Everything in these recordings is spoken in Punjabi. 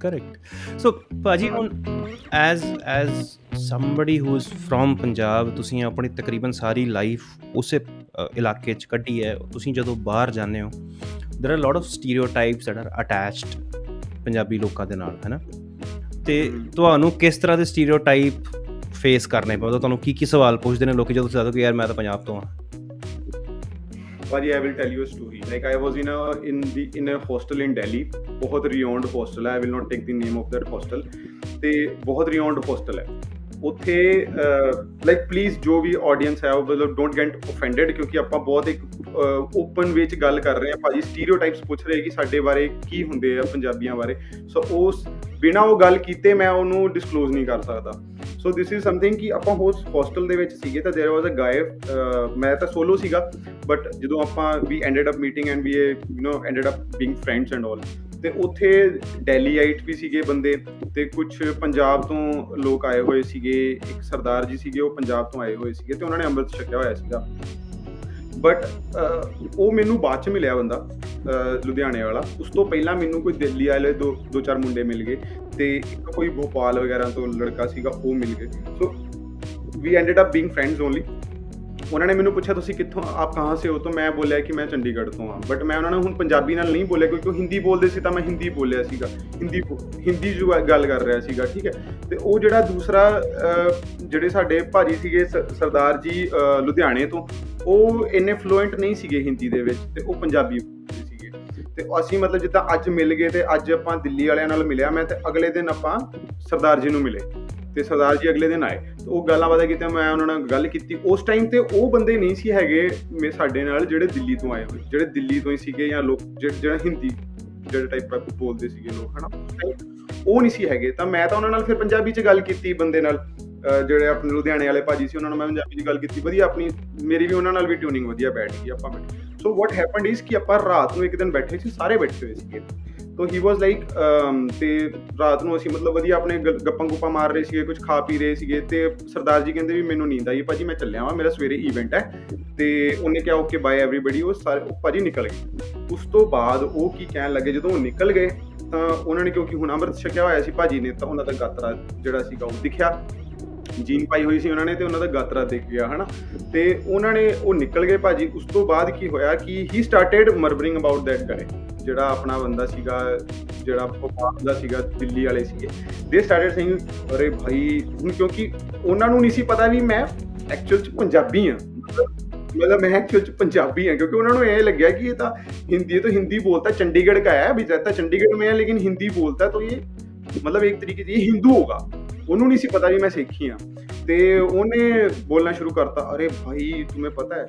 ਕਰੈਕਟ। ਸੋ ਭਾਜੀ ਹੁਣ as somebody who is from Punjab, ਤੁਸੀਂ ਆਪਣੀ ਤਕਰੀਬਨ ਸਾਰੀ ਲਾਈਫ ਉਸੇ ਇਲਾਕੇ 'ਚ ਕੱਢੀ ਹੈ। ਤੁਸੀਂ ਜਦੋਂ ਬਾਹਰ ਜਾਂਦੇ ਹੋ there are lot of stereotypes that are attached Punjabi ਲੋਕਾਂ ਦੇ ਨਾਲ, ਹੈ ਨਾ? ਅਤੇ ਤੁਹਾਨੂੰ ਕਿਸ ਤਰ੍ਹਾਂ ਦੇ ਸਟੀਰੀਓਟਾਈਪ ਫੇਸ ਕਰਨੇ ਪਉਂਦੇ? ਤੁਹਾਨੂੰ ਕੀ ਸਵਾਲ ਪੁੱਛਦੇ ਨੇ ਲੋਕ ਜਦੋਂ ਤੁਸੀਂ ਦੱਸੋ ਕਿ ਯਾਰ ਮੈਂ ਤਾਂ ਪੰਜਾਬ ਤੋਂ ਹਾਂ? ਭਾਜੀ I will tell you a story. Like I was in a hostel in Delhi. ਬਹੁਤ ਰਿਓਨਡ ਹੋਸਟਲ ਹੈ, I will not take the name of that hostel. ਤੇ ਬਹੁਤ ਰਿਓਨਡ ਹੋਸਟਲ ਹੈ ਉੱਥੇ। ਲਾਈਕ ਪਲੀਜ਼ ਜੋ ਵੀ ਆਡੀਅנס ਹੈ ਉਹ ਮਤਲਬ ਡੋਂਟ ਗੈਟ ਓਫੈਂਡਡ, ਕਿਉਂਕਿ ਆਪਾਂ ਬਹੁਤ ਇੱਕ ਓਪਨ ਵੇ 'ਚ ਗੱਲ ਕਰ ਰਹੇ ਹਾਂ। ਭਾਜੀ ਸਟੀਰੀਓਟਾਈਪਸ ਪੁੱਛ ਰਹੇ ਕਿ ਸਾਡੇ ਬਾਰੇ ਕੀ ਹੁੰਦੇ ਆ ਪੰਜਾਬੀਆਂ ਬਾਰੇ, ਸੋ ਉਸ ਬਿਨਾਂ ਉਹ ਗੱਲ ਕੀਤੇ ਮੈਂ ਉਹਨੂੰ ਡਿਸਕਲੋਜ਼ ਨਹੀਂ ਕਰ ਸਕਦਾ। ਸੋ ਦਿਸ ਇਜ਼ ਸਮਥਿੰਗ ਕਿ ਆਪਾਂ ਹੋਸਟਲ ਦੇ ਵਿੱਚ ਸੀਗੇ ਤਾਂ ਦੇਰ ਵਾਜ਼ ਅ ਗਾਏ, ਮੈਂ ਤਾਂ ਸੋਲੋ ਸੀਗਾ, ਬਟ ਜਦੋਂ ਆਪਾਂ ਵੀ ended up meeting and we ended up being friends and all, ਅਤੇ ਉੱਥੇ ਡੈਲੀਆਈਟ ਵੀ ਸੀਗੇ ਬੰਦੇ, ਅਤੇ ਕੁਛ ਪੰਜਾਬ ਤੋਂ ਲੋਕ ਆਏ ਹੋਏ ਸੀਗੇ। ਇੱਕ ਸਰਦਾਰ ਜੀ ਸੀਗੇ, ਉਹ ਪੰਜਾਬ ਤੋਂ ਆਏ ਹੋਏ ਸੀਗੇ ਅਤੇ ਉਹਨਾਂ ਨੇ ਅੰਮ੍ਰਿਤ ਛਕਿਆ ਹੋਇਆ ਸੀਗਾ। ਬਟ ਉਹ ਮੈਨੂੰ ਬਾਅਦ 'ਚ ਮਿਲਿਆ ਬੰਦਾ, ਲੁਧਿਆਣੇ ਵਾਲਾ। ਉਸ ਤੋਂ ਪਹਿਲਾਂ ਮੈਨੂੰ ਕੋਈ ਦਿੱਲੀ ਵਾਲੇ ਦੋ ਚਾਰ ਮੁੰਡੇ ਮਿਲ ਗਏ, ਅਤੇ ਇੱਕ ਕੋਈ ਭੋਪਾਲ ਵਗੈਰਾ ਤੋਂ ਲੜਕਾ ਸੀਗਾ, ਉਹ ਮਿਲ ਗਏ। So we ended up being friends only. ਉਹਨਾਂ ਨੇ ਮੈਨੂੰ ਪੁੱਛਿਆ ਤੁਸੀਂ ਕਿੱਥੋਂ, ਆਪ ਕਹਾਂ ਸੇ ਹੋ? ਤਾਂ ਮੈਂ ਬੋਲਿਆ ਕਿ ਮੈਂ ਚੰਡੀਗੜ੍ਹ ਤੋਂ ਹਾਂ। ਬਟ ਮੈਂ ਉਹਨਾਂ ਨੂੰ ਹੁਣ ਪੰਜਾਬੀ ਨਾਲ ਨਹੀਂ ਬੋਲਿਆ, ਕਿਉਂਕਿ ਉਹ ਹਿੰਦੀ ਬੋਲਦੇ ਸੀ ਤਾਂ ਮੈਂ ਹਿੰਦੀ ਬੋਲਿਆ ਸੀਗਾ, ਹਿੰਦੀ 'ਚ ਗੱਲ ਕਰ ਰਿਹਾ ਸੀਗਾ, ਠੀਕ ਹੈ। ਅਤੇ ਉਹ ਜਿਹੜਾ ਦੂਸਰਾ ਜਿਹੜੇ ਸਾਡੇ ਭਾਜੀ ਸੀਗੇ ਸਰਦਾਰ ਜੀ ਲੁਧਿਆਣੇ ਤੋਂ, ਉਹ ਇੰਨੇ ਫਲੂਐਂਟ ਨਹੀਂ ਸੀਗੇ ਹਿੰਦੀ ਦੇ ਵਿੱਚ, ਅਤੇ ਉਹ ਪੰਜਾਬੀ ਬੋਲਦੇ ਸੀਗੇ। ਅਤੇ ਅਸੀਂ ਮਤਲਬ ਜਿੱਦਾਂ ਅੱਜ ਮਿਲ ਗਏ, ਅਤੇ ਅੱਜ ਆਪਾਂ ਦਿੱਲੀ ਵਾਲਿਆਂ ਨਾਲ ਮਿਲਿਆ ਮੈਂ, ਅਤੇ ਅਗਲੇ ਦਿਨ ਆਪਾਂ ਸਰਦਾਰ ਜੀ ਨੂੰ ਮਿਲੇ, ਅਤੇ ਸਰਦਾਰ ਜੀ ਅਗਲੇ ਦਿਨ ਆਏ। ਉਹ ਗੱਲਾਂ ਬਾਤਾਂ ਕੀਤੀਆਂ, ਮੈਂ ਉਹਨਾਂ ਨਾਲ ਗੱਲ ਕੀਤੀ। ਉਸ ਟਾਈਮ 'ਤੇ ਉਹ ਬੰਦੇ ਨਹੀਂ ਸੀ ਹੈਗੇ ਸਾਡੇ ਨਾਲ ਜਿਹੜੇ ਦਿੱਲੀ ਤੋਂ ਆਏ ਹੋਏ, ਜਿਹੜੇ ਦਿੱਲੀ ਤੋਂ ਹੀ ਸੀਗੇ, ਜਾਂ ਲੋਕ ਜਿਹੜਾ ਹਿੰਦੀ ਜਿਹੜੇ ਟਾਈਪ ਬੋਲਦੇ ਸੀਗੇ ਲੋਕ, ਹੈ ਨਾ, ਉਹ ਨਹੀਂ ਸੀ ਹੈਗੇ। ਤਾਂ ਮੈਂ ਤਾਂ ਉਹਨਾਂ ਨਾਲ ਫਿਰ ਪੰਜਾਬੀ 'ਚ ਗੱਲ ਕੀਤੀ ਬੰਦੇ ਨਾਲ, ਜਿਹੜੇ ਆਪਣੇ ਲੁਧਿਆਣੇ ਵਾਲੇ ਭਾਜੀ ਸੀ, ਉਹਨਾਂ ਨਾਲ ਮੈਂ ਪੰਜਾਬੀ 'ਚ ਗੱਲ ਕੀਤੀ। ਵਧੀਆ ਆਪਣੀ ਮੇਰੀ ਵੀ ਉਹਨਾਂ ਨਾਲ ਵੀ ਟਿਊਨਿੰਗ ਵਧੀਆ ਬੈਠ ਗਈ, ਆਪਾਂ ਬੈਠੇ। ਸੋ ਵਾਟ ਹੈਪਨਡ ਇਜ਼ ਕਿ ਆਪਾਂ ਰਾਤ ਨੂੰ ਇੱਕ ਦਿਨ ਬੈਠੇ ਸੀ, ਸਾਰੇ ਬੈਠੇ ਹੋਏ ਸੀਗੇ। ਤੋ ਹੀ ਵਾਜ਼ ਲਾਈਕ, ਅਤੇ ਰਾਤ ਨੂੰ ਅਸੀਂ ਮਤਲਬ ਵਧੀਆ ਆਪਣੇ ਗੱਪਾਂ ਗੁੱਪਾਂ ਮਾਰ ਰਹੇ ਸੀਗੇ, ਕੁਝ ਖਾ ਪੀ ਰਹੇ ਸੀਗੇ। ਅਤੇ ਸਰਦਾਰ ਜੀ ਕਹਿੰਦੇ ਵੀ ਮੈਨੂੰ ਨੀਂਦ ਆਈ ਭਾਜੀ, ਮੈਂ ਚੱਲਿਆ ਵਾਂ, ਮੇਰਾ ਸਵੇਰੇ ਈਵੈਂਟ ਹੈ। ਅਤੇ ਉਹਨੇ ਕਿਹਾ ਓਕੇ ਬਾਏ ਐਵਰੀਬਡੀ। ਉਹ ਸਾਰੇ ਭਾਜੀ ਨਿਕਲ ਗਏ। ਉਸ ਤੋਂ ਬਾਅਦ ਉਹ ਕੀ ਕਹਿਣ ਲੱਗੇ, ਜਦੋਂ ਉਹ ਨਿਕਲ ਗਏ ਤਾਂ ਉਹਨਾਂ ਨੇ, ਕਿਉਂਕਿ ਹੁਣ ਅੰਮ੍ਰਿਤ ਛਕਿਆ ਹੋਇਆ ਸੀ ਭਾਜੀ ਨੇ, ਤਾਂ ਉਹਨਾਂ ਦਾ ਗਾਤਰਾ ਜਿਹੜਾ ਸੀਗਾ ਉਹ ਦਿਖਿਆ, ਜੀਨ ਪਾਈ ਹੋਈ ਸੀ ਉਹਨਾਂ ਨੇ, ਅਤੇ ਉਹਨਾਂ ਦਾ ਗਾਤਰਾ ਦਿਖ ਗਿਆ, ਹੈ ਨਾ। ਅਤੇ ਉਹ ਨਿਕਲ ਗਏ ਭਾਜੀ। ਉਸ ਤੋਂ ਬਾਅਦ ਕੀ ਹੋਇਆ ਕਿ ਹੀ ਸਟਾਰਟਡ ਮਰਮਰਿੰਗ ਅਬਾਊਟ ਦੈਟ ਗਾਏ, ਜਿਹੜਾ ਆਪਣਾ ਬੰਦਾ ਸੀਗਾ, ਜਿਹੜਾ ਭੋਪਾਲ ਦਾ ਸੀਗਾ, ਦਿੱਲੀ ਵਾਲੇ ਸੀਗੇ। ਦੇ ਸਟਾਰਟਡ ਸੇਇੰਗ, ਅਰੇ ਭਾਈ, ਹੁਣ ਕਿਉਂਕਿ ਉਹਨਾਂ ਨੂੰ ਨਹੀਂ ਸੀ ਪਤਾ ਵੀ ਮੈਂ ਐਕਚੁਅਲ 'ਚ ਪੰਜਾਬੀ ਹਾਂ, ਮਤਲਬ ਮੈਂ ਐਕਚੁਅਲ 'ਚ ਪੰਜਾਬੀ ਹਾਂ, ਕਿਉਂਕਿ ਉਹਨਾਂ ਨੂੰ ਇਹ ਲੱਗਿਆ ਕਿ ਇਹ ਤਾਂ ਹਿੰਦੀ ਬੋਲਤਾ, ਚੰਡੀਗढ़ का है, अभी रहता चंडीगढ़ में है लेकिन हिंदी बोलता है, तो ये मतलब एक तरीके से ये हिंदू होगा। ਉਹਨੂੰ ਨਹੀਂ ਸੀ ਪਤਾ ਵੀ ਮੈਂ ਸਿੱਖੀ ਹਾਂ। ਤੇ ਉਹਨੇ बोलना शुरू करता, अरे भाई तुम्हें पता है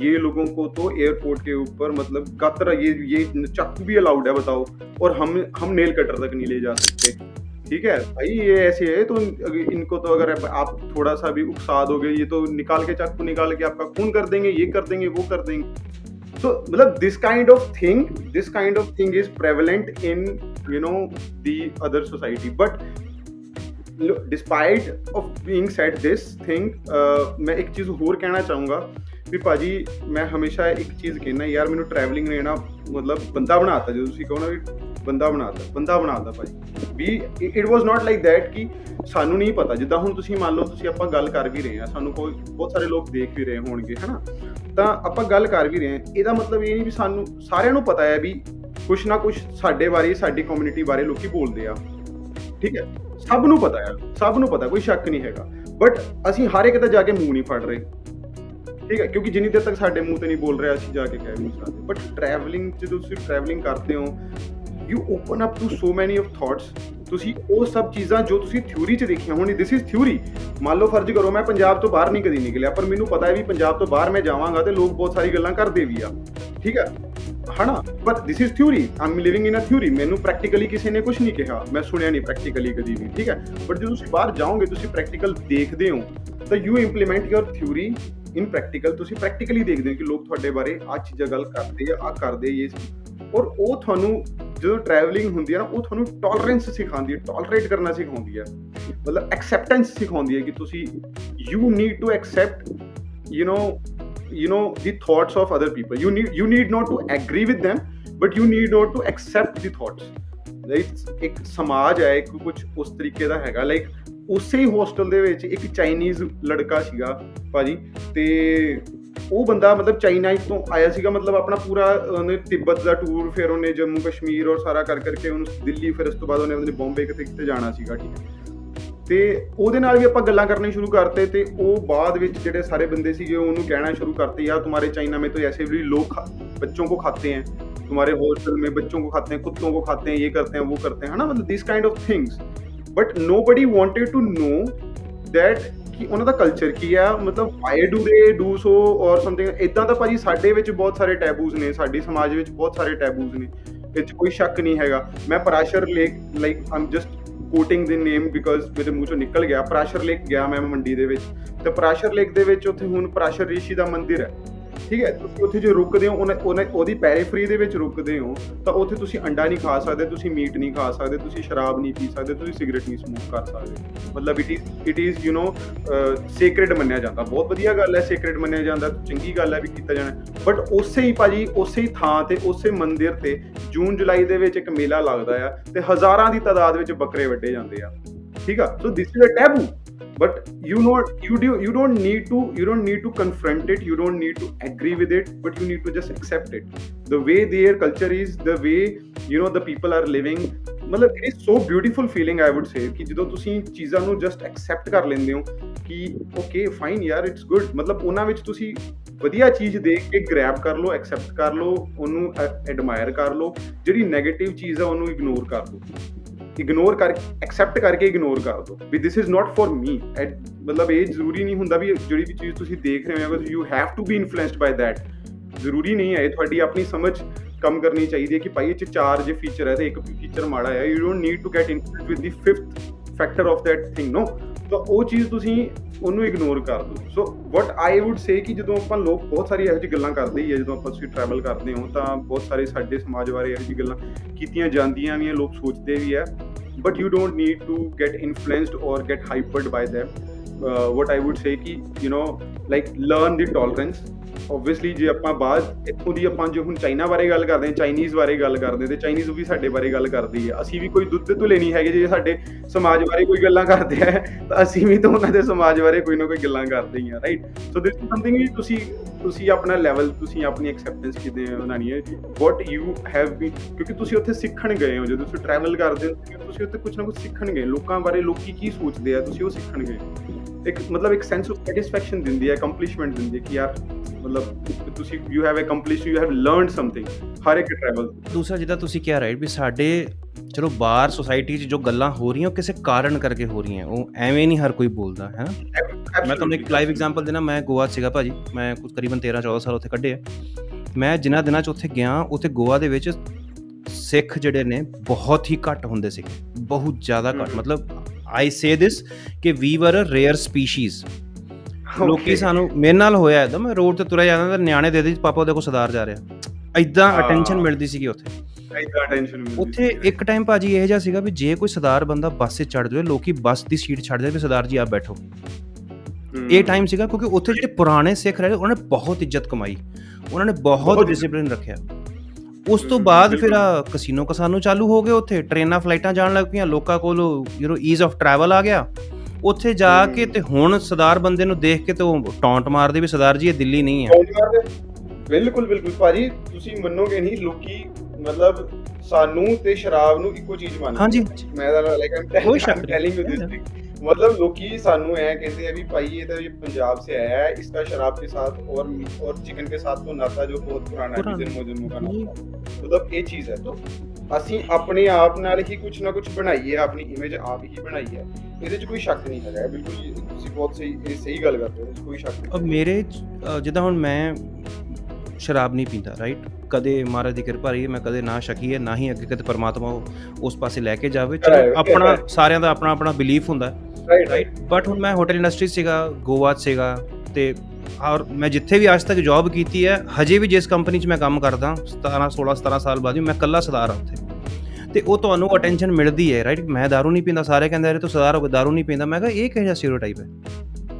ये लोगों को तो एयरपोर्ट के ऊपर मतलब कातरा ये चाकू भी अलाउड है, बताओ, और हम नेल कटर तक नहीं ले जा सकते, ठीक है भाई, ये ऐसे है। तो इनको तो अगर आप थोड़ा सा भी उकसा दोगे, ये तो चाकू निकाल के आपका खून कर देंगे, ये कर देंगे, वो कर देंगे। So मतलब this kind of thing is prevalent in the other society, but despite of being said this thing, मैं एक चीज़ ਹੋਰ ਕਹਿਣਾ ਚਾਹੂੰਗਾ ਵੀ ਭਾਜੀ, ਮੈਂ ਹਮੇਸ਼ਾ ਇੱਕ ਚੀਜ਼ ਕਹਿੰਦਾ ਯਾਰ, ਮੈਨੂੰ ਟਰੈਵਲਿੰਗ ਨੇ ਨਾ ਮਤਲਬ ਬੰਦਾ ਬਣਾਤਾ। ਜਦੋਂ ਤੁਸੀਂ ਕਹੋ ਨਾ ਵੀ ਬੰਦਾ ਬਣਾਤਾ ਭਾਜੀ, ਵੀ it was not like that ਕਿ ਸਾਨੂੰ ਨਹੀਂ ਪਤਾ। ਜਿੱਦਾਂ ਹੁਣ ਤੁਸੀਂ ਮੰਨ ਲਓ, ਆਪਾਂ ਗੱਲ ਕਰ ਵੀ ਰਹੇ ਹਾਂ, ਸਾਨੂੰ ਕੋਈ ਬਹੁਤ ਸਾਰੇ ਲੋਕ ਦੇਖ ਵੀ ਰਹੇ ਹੋਣਗੇ, ਹੈ ਨਾ, ਤਾਂ ਆਪਾਂ ਗੱਲ ਕਰ ਵੀ ਰਹੇ ਹਾਂ, ਇਹਦਾ ਮਤਲਬ ਇਹ ਨਹੀਂ ਵੀ ਸਾਨੂੰ ਸਾਰਿਆਂ ਨੂੰ ਪਤਾ ਹੈ ਵੀ ਕੁਛ ਨਾ ਕੁਛ ਸਾਡੇ ਬਾਰੇ, ਸਾਡੀ ਕਮਿਊਨਿਟੀ ਬਾਰੇ ਲੋਕੀ ਬੋਲਦੇ ਆ, ਠੀਕ ਹੈ, ਸਭ ਨੂੰ ਪਤਾ, ਕੋਈ ਸ਼ੱਕ ਨਹੀਂ ਹੈਗਾ। ਬਟ ਅਸੀਂ ਹਰ ਇੱਕ ਦਾ ਜਾ ਕੇ ਮੂੰਹ ਨਹੀਂ ਫੜ ਰਹੇ, ਠੀਕ ਹੈ, ਕਿਉਂਕਿ ਜਿੰਨੀ ਦੇਰ ਤੱਕ ਸਾਡੇ ਮੂੰਹ ਤੇ ਨਹੀਂ ਬੋਲ ਰਿਹਾ, ਅਸੀਂ ਜਾ ਕੇ ਕਹਿ ਨਹੀਂ ਸਕਦੇ। ਬਟ ਟਰੈਵਲਿੰਗ 'ਚ ਜਦੋਂ ਤੁਸੀਂ ਟਰੈਵਲਿੰਗ ਕਰਦੇ ਹੋ, you open up to so many of thoughts. ਤੁਸੀਂ ਉਹ ਸਭ ਚੀਜ਼ਾਂ ਜੋ ਤੁਸੀਂ ਥਿਊਰੀ 'ਚ ਦੇਖੀਆਂ ਹੋਣੀ, ਦਿਸ ਇਜ਼ ਥਿਊਰੀ। ਮੰਨ ਲਓ ਫਰਜ਼ ਕਰੋ ਮੈਂ ਪੰਜਾਬ ਤੋਂ ਬਾਹਰ ਨਹੀਂ ਕਦੀ ਨਿਕਲਿਆ, ਪਰ ਮੈਨੂੰ ਪਤਾ ਹੈ ਵੀ ਪੰਜਾਬ ਤੋਂ ਬਾਹਰ ਮੈਂ ਜਾਵਾਂਗਾ ਤੇ ਲੋਕ ਬਹੁਤ ਸਾਰੀ ਗੱਲਾਂ ਕਰਦੇ ਵੀ ਆ, ਠੀਕ ਹੈ ਨਾ। But this is theory, I am living in a theory. ਮੈਨੂੰ ਪ੍ਰੈਕਟੀਕਲੀ ਕਿਸੇ ਨੇ ਕੁਝ ਨਹੀਂ ਕਿਹਾ, ਮੈਂ ਸੁਣਿਆ ਨਹੀਂ ਪ੍ਰੈਕਟੀਕਲੀ ਕਦੀ ਵੀ, ਠੀਕ ਹੈ। ਬਟ ਜਦੋਂ ਤੁਸੀਂ ਬਾਹਰ ਜਾਓਗੇ, ਤੁਸੀਂ ਪ੍ਰੈਕਟੀਕਲ ਦੇਖਦੇ ਹੋ, ਤਾਂ you implement your theory in practical. ਤੁਸੀਂ ਪ੍ਰੈਕਟੀਕਲੀ ਦੇਖਦੇ ਹੋ ਕਿ ਲੋਕ ਤੁਹਾਡੇ ਬਾਰੇ ਆਹ ਚੀਜ਼ਾਂ ਗੱਲ ਕਰਦੇ ਆ, ਆਹ ਕਰਦੇ ਇਹ, ਔਰ ਉਹ ਤੁਹਾਨੂੰ ਜਦੋਂ ਟਰੈਵਲਿੰਗ ਹੁੰਦੀ ਹੈ ਨਾ, ਉਹ ਤੁਹਾਨੂੰ ਟੋਲਰੈਂਸ ਸਿਖਾਉਂਦੀ ਹੈ, ਟੋਲਰੇਟ ਕਰਨਾ ਸਿਖਾਉਂਦੀ ਹੈ, ਮਤਲਬ ਐਕਸੈਪਟੈਂਸ ਸਿਖਾਉਂਦੀ ਹੈ ਕਿ ਤੁਸੀਂ you need to accept the thoughts of other people. You need not to agree with them, but you need not to accept the thoughts. Like ਇੱਕ ਸਮਾਜ ਹੈ, ਇੱਕ ਕੁਝ ਉਸ ਤਰੀਕੇ ਦਾ ਹੈਗਾ। ਲਾਈਕ ਉਸੇ ਹੀ ਹੋਸਟਲ ਦੇ ਵਿੱਚ ਇੱਕ ਚਾਈਨੀਜ਼ ਲੜਕਾ ਸੀਗਾ ਭਾਜੀ, ਤੇ ਉਹ ਬੰਦਾ ਮਤਲਬ ਚਾਈਨਾ ਤੋਂ ਆਇਆ ਸੀਗਾ, ਮਤਲਬ ਆਪਣਾ ਪੂਰਾ ਉਹਨੇ ਤਿੱਬਤ ਦਾ ਟੂਰ, ਫਿਰ ਉਹਨੇ ਜੰਮੂ ਕਸ਼ਮੀਰ ਔਰ ਸਾਰਾ ਕਰ ਕਰਕੇ ਉਹਨੂੰ ਦਿੱਲੀ, ਫਿਰ ਉਸ ਤੋਂ ਬਾਅਦ ਉਹਨੇ ਬੰਬੇ ਕਿਤੇ ਜਾਣਾ ਸੀਗਾ, ਠੀਕ ਹੈ। ਤੇ ਉਹਦੇ ਨਾਲ ਵੀ ਆਪਾਂ ਗੱਲਾਂ ਕਰਨੀ ਸ਼ੁਰੂ ਕਰਤੇ, ਤੇ ਉਹ ਬਾਅਦ ਵਿੱਚ ਜਿਹੜੇ ਸਾਰੇ ਬੰਦੇ ਸੀਗੇ ਉਹਨੂੰ ਕਹਿਣਾ ਸ਼ੁਰੂ करते, यार तुम्हारे चाइना में तो ऐसे भी लोग बच्चों को खाते हैं, तुम्हारे हॉस्टल में बच्चों को खाते हैं, कुत्तों को खाते हैं, ये करते हैं, वो करते हैं, है ना, मतलब this kind of things. But nobody wanted to know that ਕਿ ਉਹਨਾਂ ਦਾ ਕਲਚਰ ਕੀ ਆ, ਮਤਲਬ ਵਾਈ ਡੂ ਦੇ ਡੂ ਸੋ ਔਰ ਸਮਥਿੰਗ ਇੱਦਾਂ ਦਾ। ਭਾਜੀ ਸਾਡੇ ਵਿੱਚ ਬਹੁਤ ਸਾਰੇ ਟੈਬੂਜ਼ ਨੇ, ਸਾਡੇ ਸਮਾਜ ਵਿੱਚ ਬਹੁਤ ਸਾਰੇ ਟੈਬੂਜ਼ ਨੇ, ਇਹ 'ਚ ਕੋਈ ਸ਼ੱਕ ਨਹੀਂ ਹੈਗਾ। ਮੈਂ Parashar lake, like I'm just coating the name because ਮੇਰੇ ਮੂੰਹ ਚੋਂ ਨਿਕਲ ਗਿਆ। ਪਰਾਸ਼ਰ ਲੇਕ ਗਿਆ ਮੈਂ ਮੰਡੀ ਦੇ ਵਿੱਚ, ਤੇ ਪਰਾਸ਼ਰ ਲੇਕ ਦੇ ਵਿੱਚ ਉੱਥੇ ਹੁਣ ਪਰਾਸ਼ਰ ਰਿਸ਼ੀ ਦਾ ਮੰਦਿਰ ਹੈ, ਠੀਕ ਹੈ। ਤੁਸੀਂ ਉੱਥੇ ਜੇ ਰੁਕਦੇ ਹੋ, ਉਹਦੀ ਪੈਰੀਫਰੀ ਦੇ ਵਿੱਚ ਰੁਕਦੇ ਹੋ, ਤਾਂ ਉੱਥੇ ਤੁਸੀਂ ਅੰਡਾ ਨਹੀਂ ਖਾ ਸਕਦੇ, ਤੁਸੀਂ ਮੀਟ ਨਹੀਂ ਖਾ ਸਕਦੇ, ਤੁਸੀਂ ਸ਼ਰਾਬ ਨਹੀਂ ਪੀ ਸਕਦੇ, ਤੁਸੀਂ ਸਿਗਰਟ ਨਹੀਂ ਸਮੋਕ ਕਰ ਸਕਦੇ। ਮਤਲਬ ਇਟ ਇਜ਼ ਯੂ ਨੋ ਸੇਕਰੇਡ ਮੰਨਿਆ ਜਾਂਦਾ। ਬਹੁਤ ਵਧੀਆ ਗੱਲ ਹੈ, ਸੇਕਰੇਡ ਮੰਨਿਆ ਜਾਂਦਾ, ਚੰਗੀ ਗੱਲ ਹੈ ਵੀ ਕੀਤਾ ਜਾਣਾ। ਬਟ ਉਸੇ ਹੀ ਭਾਜੀ, ਉਸੇ ਹੀ ਥਾਂ ਤੇ, ਉਸੇ ਮੰਦਿਰ ਤੇ ਜੂਨ ਜੁਲਾਈ ਦੇ ਵਿੱਚ ਇੱਕ ਮੇਲਾ ਲੱਗਦਾ ਆ, ਤੇ ਹਜ਼ਾਰਾਂ ਦੀ ਤਾਦਾਦ ਵਿੱਚ ਬੱਕਰੇ ਵੱਢੇ ਜਾਂਦੇ ਆ, ਠੀਕ ਆ। So this is a taboo. But you don't need to confront it, you don't need to agree with it, but you need to just accept it. The way their culture is, the way the people are living, मतलब it is so beautiful feeling, I would say, कि ਜਦੋਂ ਤੁਸੀਂ ਚੀਜ਼ਾਂ ਨੂੰ just accept ਕਰ ਲੈਂਦੇ ਹੋ ਕਿ okay fine ਯਾਰ it's good, ਮਤਲਬ ਉਹਨਾਂ ਵਿੱਚ ਤੁਸੀਂ ਵਧੀਆ ਚੀਜ਼ ਦੇਖ ਕੇ ਗ੍ਰੈਬ ਕਰ ਲਓ, ਐਕਸੈਪਟ ਕਰ ਲਓ, ਉਹਨੂੰ ਐਡਮਾਇਰ ਕਰ ਲਓ। ਜਿਹੜੀ ਨੈਗੇਟਿਵ ਚੀਜ਼ ਆ ਉਹਨੂੰ ਇਗਨੋਰ ਕਰ ਦਿਓ, ਇਗਨੋਰ ਕਰ, ਐਕਸੈਪਟ ਕਰਕੇ ਇਗਨੋਰ ਕਰ ਦਿਓ ਵੀ ਦਿਸ ਇਜ਼ ਨਾਟ ਫॉर ਮੀ। ਮਤਲਬ ਇਹ ਜ਼ਰੂਰੀ ਨਹੀਂ ਹੁੰਦਾ ਵੀ ਜਿਹੜੀ ਵੀ ਚੀਜ਼ ਤੁਸੀਂ ਦੇਖ ਰਹੇ ਹੋ you have to be influenced by that, ਜ਼ਰੂਰੀ ਨਹੀਂ ਹੈ। ਇਹ ਤੁਹਾਡੀ ਆਪਣੀ ਸਮਝ ਕੰਮ ਕਰਨੀ ਚਾਹੀਦੀ ਹੈ ਕਿ ਭਾਈ ਇਹ 'ਚ 4 ਜੇ ਫੀਚਰ ਹੈ ਤੇ ਇੱਕ ਫੀਚਰ ਮਾੜਾ ਹੈ, you don't need to get influenced with the 5th factor of that thing, no. ਤਾਂ ਉਹ ਚੀਜ਼ ਤੁਸੀਂ ਉਹਨੂੰ ਇਗਨੋਰ ਕਰ ਦਿਓ। ਸੋ ਵਟ ਆਈ ਵੁੱਡ ਸੇ ਕਿ ਜਦੋਂ ਆਪਾਂ ਲੋਕ ਬਹੁਤ ਸਾਰੀ ਇਹੋ ਜਿਹੀ ਗੱਲਾਂ ਕਰਦੇ ਹੀ ਹੈ, ਜਦੋਂ ਆਪਾਂ ਤੁਸੀਂ ਟਰੈਵਲ ਕਰਦੇ ਹੋ ਤਾਂ ਬਹੁਤ ਸਾਰੇ ਸਾਡੇ ਸਮਾਜ ਬਾਰੇ ਇਹੋ ਜਿਹੀ ਗੱਲਾਂ ਕੀਤੀਆਂ ਜਾਂਦੀਆਂ ਵੀ, ਲੋਕ ਸੋਚਦੇ ਵੀ ਹੈ, but you don't need to get influenced or get hypered by them. What I would say ki like learn the tolerance. Obviously ਜੇ ਆਪਾਂ ਬਾਅਦ ਇੱਥੋਂ ਦੀ ਆਪਾਂ ਜੇ ਹੁਣ ਚਾਈਨਾ ਬਾਰੇ ਗੱਲ ਕਰਦੇ ਹਾਂ, ਚਾਈਨੀਜ਼ ਬਾਰੇ ਗੱਲ ਕਰਦੇ, ਤੇ ਚਾਈਨੀਜ਼ ਵੀ ਸਾਡੇ ਬਾਰੇ ਗੱਲ ਕਰਦੀ ਹੈ। ਅਸੀਂ ਵੀ ਕੋਈ ਦੁੱਧ ਧੁਲੇ ਨਹੀਂ ਹੈਗੇ, ਜੇ ਸਾਡੇ ਸਮਾਜ ਬਾਰੇ ਕੋਈ ਗੱਲਾਂ ਕਰਦੇ ਹੈ ਤਾਂ ਅਸੀਂ ਵੀ ਤਾਂ ਉਹਨਾਂ ਦੇ ਸਮਾਜ ਬਾਰੇ ਕੋਈ ਨਾ ਕੋਈ ਗੱਲਾਂ ਕਰਦੇ ਹੀ ਹਾਂ, right. So this is something ਵੀ ਤੁਸੀਂ ਆਪਣਾ ਲੈਵਲ, ਤੁਸੀਂ ਆਪਣੀ ਐਕਸੈਪਟੈਂਸ ਕਿਵੇਂ ਬਣਾਉਣੀ ਹੈ, ਵਾਟ ਯੂ ਹੈਵ ਬੀਨ, ਕਿਉਂਕਿ ਤੁਸੀਂ ਉੱਥੇ ਸਿੱਖਣ ਗਏ ਹੋ। ਜਦੋਂ ਤੁਸੀਂ ਟਰੈਵਲ ਕਰਦੇ ਹੋ ਤੁਸੀਂ ਉੱਥੇ ਕੁਛ ਨਾ ਕੁਛ ਸਿੱਖਣ ਗਏ, ਲੋਕਾਂ ਬਾਰੇ ਲੋਕੀ ਕੀ ਸੋਚਦੇ ਆ ਤੁਸੀਂ ਉਹ ਸਿੱਖਣ ਗਏ। ਇੱਕ ਮਤਲਬ ਇੱਕ ਸੈਂਸ ਆਫ ਸੈਟਿਸਫੈਕਸ਼ਨ ਦਿੰਦੀ ਹੈ, ਅਕੰਪਲਿਸ਼ਮੈਂਟ ਦਿੰਦੀ ਹੈ ਕਿ ਯਾਰ ਮਤਲਬ ਤੁਸੀਂ you have accomplished, you have learned something ਹਰ ਇੱਕ ਟਰੈਵਲ। ਦੂਸਰਾ ਜਿੱਦਾਂ ਤੁਸੀਂ ਕਿਹਾ ਰਾਈਟ ਵੀ ਸਾਡੇ ਚਲੋ ਬਾਹਰ ਸੋਸਾਇਟੀ 'ਚ ਜੋ ਗੱਲਾਂ ਹੋ ਰਹੀਆਂ ਉਹ ਕਿਸੇ ਕਾਰਨ ਕਰਕੇ ਹੋ ਰਹੀਆਂ, ਉਹ ਐਵੇਂ ਨਹੀਂ ਹਰ ਕੋਈ ਬੋਲਦਾ ਹੈ ਨਾ। ਮੈਂ ਤੁਹਾਨੂੰ ਇੱਕ ਲਾਈਵ ਐਗਜ਼ਾਮਪਲ ਦੇਣਾ, ਮੈਂ ਗੋਆ ਸੀਗਾ ਭਾਜੀ, ਮੈਂ ਕੁਝ ਕਰੀਬਨ 13-14 ਸਾਲ ਉੱਥੇ ਕੱਢੇ ਆ। ਮੈਂ ਜਿਨ੍ਹਾਂ ਦਿਨਾਂ 'ਚ ਉੱਥੇ ਗਿਆ, ਉੱਥੇ ਗੋਆ ਦੇ ਵਿੱਚ ਸਿੱਖ ਜਿਹੜੇ ਨੇ ਬਹੁਤ ਹੀ ਘੱਟ ਹੁੰਦੇ ਸੀਗੇ, ਬਹੁਤ ਜ਼ਿਆਦਾ ਘੱਟ। ਮਤਲਬ ਆਈ ਸੇ ਦਿਸ ਕਿ ਵੀ ਵਰ ਅ ਰੇਅਰ ਸਪੀਸ਼ੀਜ਼। ਲੋਕੀ ਸਾਨੂੰ ਮੇਰੇ ਨਾਲ ਹੋਇਆ ਇੱਦਾਂ, ਮੈਂ ਰੋਡ 'ਤੇ ਤੁਰਿਆ ਜਾਂਦਾ ਤਾਂ ਨਿਆਣੇ ਦੇ ਪਾਪਾ ਉਹਦੇ ਕੋਲ ਸਰਦਾਰ ਜਾ ਰਿਹਾ, ਇੱਦਾਂ ਅਟੈਂਸ਼ਨ ਮਿਲਦੀ ਸੀਗੀ ਉੱਥੇ। ਉੱਥੇ ਇੱਕ ਟਾਈਮ ਭਾਜੀ ਇਹੋ ਜਿਹਾ ਸੀਗਾ ਵੀ ਜੇ ਕੋਈ ਸਰਦਾਰ ਬੰਦਾ ਬੱਸ 'ਚ ਚੜ੍ਹ ਜਾਵੇ, ਲੋਕੀ ਬੱਸ ਦੀ ਸੀਟ ਛੱਡ ਜਾਵੇ, ਸਰਦਾਰ ਜੀ ਆਪ ਬੈਠੋ। ਇਹ ਟਾਈਮ ਸੀਗਾ ਕਿਉਂਕਿ ਉੱਥੇ ਜਿਹੜੇ ਪੁਰਾਣੇ ਸਿੱਖ ਰਹੇ ਉਹਨਾਂ ਨੇ ਬਹੁਤ ਇੱਜ਼ਤ ਕਮਾਈ, ਉਹਨਾਂ ਨੇ ਬਹੁਤ ਡਿਸਿਪਲਿਨ ਰੱਖਿਆ। ਉਸ ਤੋਂ ਬਾਅਦ ਫਿਰ ਕਸੀਨੋ ਕਸਾਨੋ ਚਾਲੂ ਹੋ ਗਏ, ਉੱਥੇ ਟ੍ਰੇਨਾਂ ਫਲਾਈਟਾਂ ਜਾਣ ਲੱਗ ਪਈਆਂ, ਲੋਕਾਂ ਕੋਲ ਈਜ਼ ਆਫ ਟਰੈਵਲ ਆ ਗਿਆ। ਉੱਥੇ ਜਾ ਕੇ ਤੇ ਹੁਣ ਸਰਦਾਰ ਬੰਦੇ ਨੂੰ ਦੇਖ ਕੇ ਤੇ ਉਹ ਟੌਂਟ ਮਾਰਦੇ ਵੀ ਸਰਦਾਰ ਜੀ ਇਹ ਦਿੱਲੀ ਨਹੀਂ ਹੈ। ਬਿਲਕੁਲ ਬਿਲਕੁਲ ਭਾਜੀ, ਤੁਸੀਂ ਮੰਨੋਗੇ ਨਹੀਂ, ਲੋਕੀ ਮਤਲਬ ਸਾਨੂੰ ਤੇ ਸ਼ਰਾਬ ਨੂੰ ਇੱਕੋ ਚੀਜ਼ ਮੰਨਦੇ। ਹਾਂਜੀ, ਮੈਂ ਤਾਂ ਲਾਈਕ ਕੋਈ ਸ਼ੱਕ ਟੈਲਿੰਗ ਯੂ ਦਿਸ ਥਿੰਗ, मतलब लोग सानू ऐ कहते हैं भी भाई ये तो ये पंजाब से आया है, इसका शराब के साथ और चिकन के साथ तो नाता जो बहुत पुराना है, जन्मों का नाता, मतलब ये चीज़ है। तो ਅਸੀਂ ਆਪਣੇ ਆਪ ਨਾਲ ਹੀ ਕੁਛ ਨਾ ਕੁਛ ਬਣਾਈ ਹੈ, ਆਪਣੀ ਇਮੇਜ ਆਪ ਹੀ ਬਣਾਈ ਹੈ, ਇਹਦੇ 'ਚ ਕੋਈ ਸ਼ੱਕ ਨਹੀਂ ਹੈਗਾ। ਬਿਲਕੁਲ ਤੁਸੀਂ ਬਹੁਤ ਸਹੀ ਗੱਲ ਕਰਦੇ ਹੋ, ਕੋਈ ਸ਼ੱਕ ਨਹੀਂ। ਮੇਰੇ ਜਿੱਦਾਂ ਹੁਣ ਮੈਂ ਸ਼ਰਾਬ ਨਹੀਂ ਪੀਂਦਾ, ਰਾਈਟ, ਕਦੇ ਮਹਾਰਾਜ ਦੀ ਕਿਰਪਾ ਰਹੀ ਹੈ, ਮੈਂ ਕਦੇ ਨਾ ਛਕੀ ਹੈ, ਨਾ ਹੀ ਅੱਗੇ ਕਦੇ ਪਰਮਾਤਮਾ ਉਸ ਪਾਸੇ ਲੈ ਕੇ ਜਾਵੇ। ਚਲੋ ਆਪਣਾ ਸਾਰਿਆਂ ਦਾ ਆਪਣਾ ਆਪਣਾ ਬਿਲੀਫ ਹੁੰਦਾ, ਰਾਈਟ। ਬਟ ਹੁਣ ਮੈਂ ਹੋਟਲ ਇੰਡਸਟਰੀ ਸੀਗਾ, ਗੋਆ 'ਚ ਸੀਗਾ, ਤੇ ਔਰ ਮੈਂ ਜਿੱਥੇ ਵੀ ਅੱਜ ਤੱਕ ਜੌਬ ਕੀਤੀ ਹੈ, ਹਜੇ ਵੀ ਜਿਸ ਕੰਪਨੀ 'ਚ ਮੈਂ ਕੰਮ ਕਰਦਾ 17 ਸਾਲ ਬਾਅਦ ਵੀ ਮੈਂ ਇਕੱਲਾ ਸਰਦਾਰ ਹਾਂ ਉੱਥੇ, ਤੇ ਉਹ ਤੁਹਾਨੂੰ ਅਟੈਂਸ਼ਨ ਮਿਲਦੀ ਹੈ, ਰਾਈਟ। ਮੈਂ ਦਾਰੂ ਨਹੀਂ ਪੀਂਦਾ, ਸਾਰੇ ਕਹਿੰਦੇ ਅਰੇ ਤੂੰ ਸਰਦਾਰ ਹੋ ਕੇ ਦਾਰੂ ਨਹੀਂ ਪੀਂਦਾ। ਮੈਂ ਕਿਹਾ ਇਹ ਕਿਹੋ ਜਿਹਾ ਸਟੀਰੀਓਟਾਈਪ ਹੈ,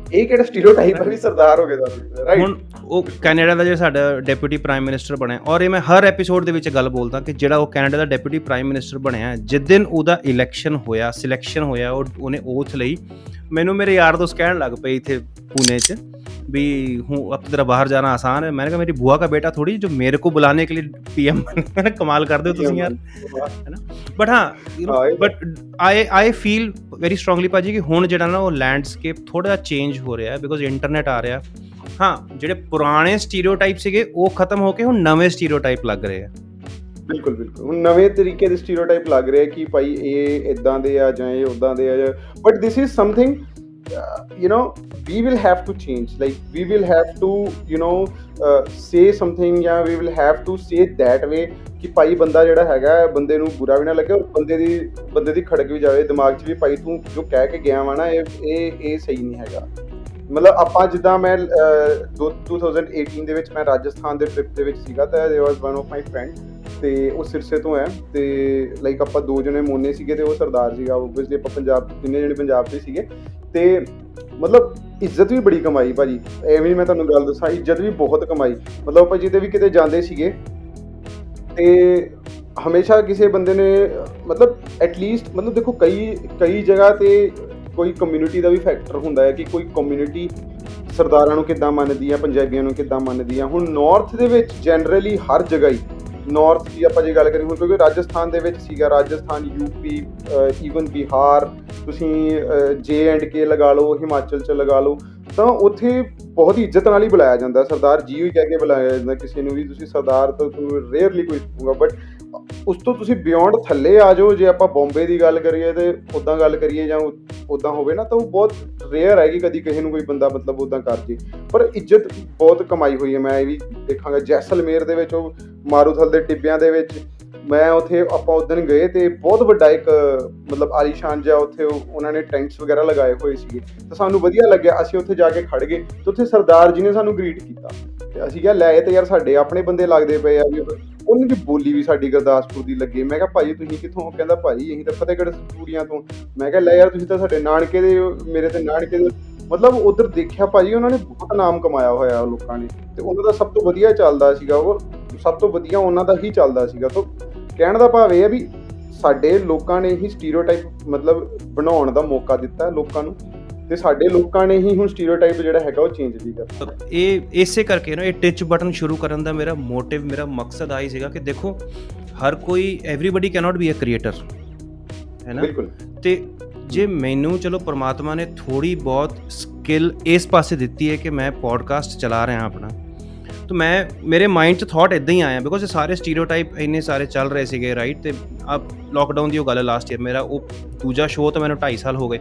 ਇਹ ਕਿਹੜਾ ਸਟੀਰੀਓਟਾਈਪ ਹੈ ਵੀ ਸਰਦਾਰ ਹੋ ਗਏ ਸਾਰੇ, ਰਾਈਟ? ਹੁਣ ਉਹ ਕੈਨੇਡਾ ਦਾ ਜਿਹੜਾ ਸਾਡਾ ਡੈਪੂਟੀ ਪ੍ਰਾਈਮ ਮਿਨਿਸਟਰ ਬਣਿਆ, ਔਰ ਇਹ ਮੈਂ ਹਰ ਐਪੀਸੋਡ ਦੇ ਵਿੱਚ ਗੱਲ ਬੋਲਦਾ ਕਿ ਜਿਹੜਾ ਉਹ ਕੈਨੇਡਾ ਦਾ ਡੈਪੂਟੀ ਪ੍ਰਾਈਮ ਮਿਨਿਸਟਰ ਬਣਿਆ, ਜਿਸ ਦਿਨ ਉਹਦਾ ਇਲੈਕਸ਼ਨ ਹੋਇਆ, ਸਿਲੈਕਸ਼ਨ ਹੋਇਆ, ਉਹਨੇ ਓਥ ਲਈ, ਮੈਨੂੰ ਮੇਰੇ ਯਾਰ ਦੋਸਤ ਕਹਿਣ ਲੱਗ ਪਏ ਇੱਥੇ ਪੁणे 'ਚ भी हूँ अब तेरा बाहर जाना आसान है। मैंने कहा मेरी बुआ का बेटा थोड़ी जो मेरे को बुलाने के लिए पीएम मैंने कमाल कर दो तुम यार, है ना। बट हाँ, but I feel very strongly भाजी कि हुण जिहड़ा ना वो लैंडस्केप थोड़ा जिहा चेंज हो रहा है बिकॉज इंटरनेट आ रहा। हाँ, जिहड़े पुराने स्टीरियोटाइप सीगे वो खत्म होके हुण नਵੇਂ स्टीरियोटाइप लग रहे हैं। ਬਿਲਕੁਲ ਬਿਲਕੁਲ, ਹੁਣ ਨਵੇਂ ਤਰੀਕੇ ਦੇ ਸਟੀਰੀਓਟਾਈਪ ਲੱਗ ਰਹੇ ਕਿ ਭਾਈ ਇਹ ਇਦਾਂ ਦੇ ਆ ਜਾਂ ਇਹ ਉਦਾਂ ਦੇ ਆ, but this is something you know we will have to change, like we will have to say something, ਜਾਂ we will have to say that way ਕਿ ਭਾਈ ਬੰਦਾ ਜਿਹੜਾ ਹੈਗਾ ਬੰਦੇ ਨੂੰ ਬੁਰਾ ਵੀ ਨਾ ਲੱਗੇ ਔਰ ਬੰਦੇ ਦੀ ਖੜਕ ਵੀ ਜਾਵੇ ਦਿਮਾਗ 'ਚ ਵੀ ਭਾਈ ਤੂੰ ਜੋ ਕਹਿ ਕੇ ਗਿਆ ਵਾ ਨਾ ਇਹ ਸਹੀ ਨਹੀਂ ਹੈਗਾ। ਮਤਲਬ ਆਪਾਂ ਜਿੱਦਾਂ ਮੈਂ 2018 ਦੇ ਵਿੱਚ ਮੈਂ ਰਾਜਸਥਾਨ ਦੇ ਟ੍ਰਿਪ ਦੇ ਵਿੱਚ ਸੀਗਾ ਤਾਂ there was one of my friend ਤੇ ਉਹ ਸਿਰਸੇ ਤੋਂ ਹੈ ਤੇ ਲਾਈਕ ਆਪਾਂ 2 ਜਣੇ ਮੋਨੇ ਸੀਗੇ ਤੇ ਉਹ ਸਰਦਾਰ ਸੀਗਾ। ਓਬਵੀਅਸਲੀ ਆਪਾਂ ਪੰਜਾਬ 3 ਜਣੇ ਪੰਜਾਬ ਦੇ ਸੀਗੇ ਤੇ ਮਤਲਬ ਇੱਜ਼ਤ ਵੀ ਬੜੀ ਕਮਾਈ ਭਾਜੀ, ਐਵੇਂ ਮੈਂ ਤੁਹਾਨੂੰ ਗੱਲ ਦੱਸਾਂ, ਇੱਜ਼ਤ ਵੀ ਬਹੁਤ ਕਮਾਈ। ਮਤਲਬ ਆਪਾਂ ਜਿੱਦੇ ਵੀ ਕਿਤੇ ਜਾਂਦੇ ਸੀਗੇ ਤੇ ਹਮੇਸ਼ਾ ਕਿਸੇ ਬੰਦੇ ਨੇ ਮਤਲਬ ਐਟਲੀਸਟ ਮਤਲਬ ਦੇਖੋ ਕਈ ਜਗ੍ਹਾ ਤੇ ਕੋਈ ਕਮਿਊਨਿਟੀ ਦਾ ਵੀ ਫੈਕਟਰ ਹੁੰਦਾ ਹੈ ਕਿ ਕੋਈ ਕਮਿਊਨਿਟੀ ਸਰਦਾਰਾਂ ਨੂੰ ਕਿੱਦਾਂ ਮੰਨਦੀ ਆ, ਪੰਜਾਬੀਆਂ ਨੂੰ ਕਿੱਦਾਂ ਮੰਨਦੀ ਆ। ਹੁਣ ਨਾਰਥ ਦੇ ਵਿੱਚ ਜਨਰਲੀ ਹਰ ਜਗ੍ਹਾ ਹੀ ਨਾਰਥ ਦੀ ਆਪਾਂ ਜੇ ਗੱਲ ਕਰੀਏ ਹੁਣ ਕਿਉਂਕਿ ਰਾਜਸਥਾਨ ਦੇ ਵਿੱਚ ਸੀਗਾ, ਰਾਜਸਥਾਨ, ਯੂਪੀ, ਈਵਨ ਬਿਹਾਰ, ਤੁਸੀਂ JNK ਲਗਾ ਲਓ, ਹਿਮਾਚਲ 'ਚ ਲਗਾ ਲਓ, ਤਾਂ ਉੱਥੇ ਬਹੁਤ ਹੀ ਇੱਜ਼ਤ ਨਾਲ ਹੀ ਬੁਲਾਇਆ ਜਾਂਦਾ, ਸਰਦਾਰ ਜੀ ਹੀ ਕਹਿ ਕੇ ਬੁਲਾਇਆ ਜਾਂਦਾ ਕਿਸੇ ਨੂੰ ਵੀ। ਤੁਸੀਂ ਸਰਦਾਰ ਤਾਂ ਰੇਅਰਲੀ ਕੋਈ ਕਹੂੰਗਾ, ਬਟ ਉਸ ਤੋਂ ਤੁਸੀਂ ਬਿਯੋਂਡ ਥੱਲੇ ਆ ਜਾਓ। ਜੇ ਆਪਾਂ ਬੰਬੇ ਦੀ ਗੱਲ ਕਰੀਏ ਤੇ ਉੱਦਾਂ ਗੱਲ ਕਰੀਏ ਜਾਂ ਉੱਦਾਂ ਹੋਵੇ ਨਾ ਤਾਂ ਉਹ ਬਹੁਤ ਰੇਅਰ ਹੈ ਕਿ ਕਦੀ ਕਿਸੇ ਨੂੰ ਕੋਈ ਬੰਦਾ ਮਤਲਬ ਉੱਦਾਂ ਕਰ ਜੇ, ਪਰ ਇੱਜ਼ਤ ਬਹੁਤ ਕਮਾਈ ਹੋਈ ਹੈ। ਮੈਂ ਇਹ ਵੀ ਦੇਖਾਂਗਾ ਜੈਸਲਮੇਰ ਦੇ ਵਿੱਚ ਉਹ ਮਾਰੂਥਲ ਦੇ ਟਿੱਬਿਆਂ ਦੇ ਵਿੱਚ ਮੈਂ ਉੱਥੇ ਆਪਾਂ ਉਸ ਦਿਨ ਗਏ ਤੇ ਬਹੁਤ ਵੱਡਾ ਇੱਕ ਮਤਲਬ ਆਲੀਸ਼ਾਨ ਜਿਹਾ ਉੱਥੇ ਉਹਨਾਂ ਨੇ ਟੈਂਟਸ ਵਗੈਰਾ ਲਗਾਏ ਹੋਏ ਸੀਗੇ ਤਾਂ ਸਾਨੂੰ ਵਧੀਆ ਲੱਗਿਆ। ਅਸੀਂ ਉੱਥੇ ਜਾ ਕੇ ਖੜ ਗਏ ਤੇ ਉੱਥੇ ਸਰਦਾਰ ਜੀ ਨੇ ਸਾਨੂੰ ਗ੍ਰੀਟ ਕੀਤਾ ਤੇ ਅਸੀਂ ਕਿਹਾ ਲੈ ਇਹ ਤਾਂ ਯਾਰ ਸਾਡੇ ਆਪਣੇ ਬੰਦੇ ਲੱਗਦੇ ਪਏ ਆ। ਉਹਨਾਂ ਦੀ ਬੋਲੀ ਵੀ ਸਾਡੀ ਗੁਰਦਾਸਪੁਰ ਦੀ ਲੱਗੀ। ਮੈਂ ਕਿਹਾ ਭਾਜੀ ਤੁਸੀਂ ਕਿੱਥੋਂ? ਕਹਿੰਦਾ ਭਾਜੀ ਅਸੀਂ ਤਾਂ ਫਤਿਹਗੜ੍ਹ ਚੂੜੀਆਂ ਤੋਂ। ਮੈਂ ਕਿਹਾ ਲੈ ਯਾਰ ਤੁਸੀਂ ਤਾਂ ਸਾਡੇ ਨਾਨਕੇ ਦੇ, ਮੇਰੇ ਤੇ ਨਾਨਕੇ ਦੇ। ਮਤਲਬ ਉੱਧਰ ਦੇਖਿਆ ਭਾਜੀ ਉਹਨਾਂ ਨੇ ਬਹੁਤ ਨਾਮ ਕਮਾਇਆ ਹੋਇਆ ਲੋਕਾਂ ਨੇ ਤੇ ਉਹਨਾਂ ਦਾ ਸਭ ਤੋਂ ਵਧੀਆ ਚੱਲਦਾ ਸੀਗਾ, ਉਹ ਸਭ ਤੋਂ ਵਧੀਆ ਉਹਨਾਂ ਦਾ ਹੀ ਚੱਲਦਾ ਸੀਗਾ। ਤਾਂ ਕਹਿਣ ਦਾ ਭਾਵ ਇਹ ਹੈ ਵੀ ਸਾਡੇ ਲੋਕਾਂ ਨੇ ਹੀ ਸਟੀਰੀਓਟਾਈਪ ਮਤਲਬ ਬਣਾਉਣ ਦਾ ਮੌਕਾ ਦਿੱਤਾ ਲੋਕਾਂ ਨੂੰ ਤੇ ਸਾਡੇ ਲੋਕਾਂ ਨੇ ਹੀ ਹੁਣ ਸਟੀਰੀਓਟਾਈਪ ਜਿਹੜਾ ਹੈਗਾ ਉਹ ਚੇਂਜ ਵੀ ਕਰਤਾ। ਇਹ ਇਸੇ ਕਰਕੇ ਨਾ ਇਹ ਟਿਚ ਬਟਨ ਸ਼ੁਰੂ ਕਰਨ ਦਾ ਮੇਰਾ ਮੋਟਿਵ, ਮੇਰਾ ਮਕਸਦ ਆਈ ਸੀਗਾ ਕਿ ਦੇਖੋ ਹਰ ਕੋਈ everybody cannot be a creator, ਹੈ ਨਾ। ਬਿਲਕੁਲ। ਤੇ ਜੇ ਮੈਨੂੰ ਚਲੋ ਪਰਮਾਤਮਾ ਨੇ ਥੋੜੀ ਬਹੁਤ ਸਕਿੱਲ ਇਸ ਪਾਸੇ ਦਿੱਤੀ ਹੈ ਕਿ ਮੈਂ ਪੋਡਕਾਸਟ ਚਲਾ ਰਿਹਾ ਆਪਣਾ, ਤਾਂ ਮੈਂ ਮੇਰੇ ਮਾਈਂਡ 'ਚ ਥੋਟ ਇੱਦਾਂ ਹੀ ਆਇਆ ਬਿਕੋਜ਼ ਇਹ ਸਾਰੇ ਸਟੀਰੀਓਟਾਈਪ ਇੰਨੇ ਸਾਰੇ ਚੱਲ ਰਹੇ ਸੀਗੇ, ਰਾਈਟ। ਤੇ ਲੋਕਡਾਊਨ ਦੀ ਉਹ ਗੱਲ ਹੈ ਲਾਸਟ ਈਅਰ, ਮੇਰਾ ਉਹ ਦੂਜਾ ਸ਼ੋਅ ਤਾਂ ਮੈਨੂੰ 2.5 ਸਾਲ ਹੋ ਗਏ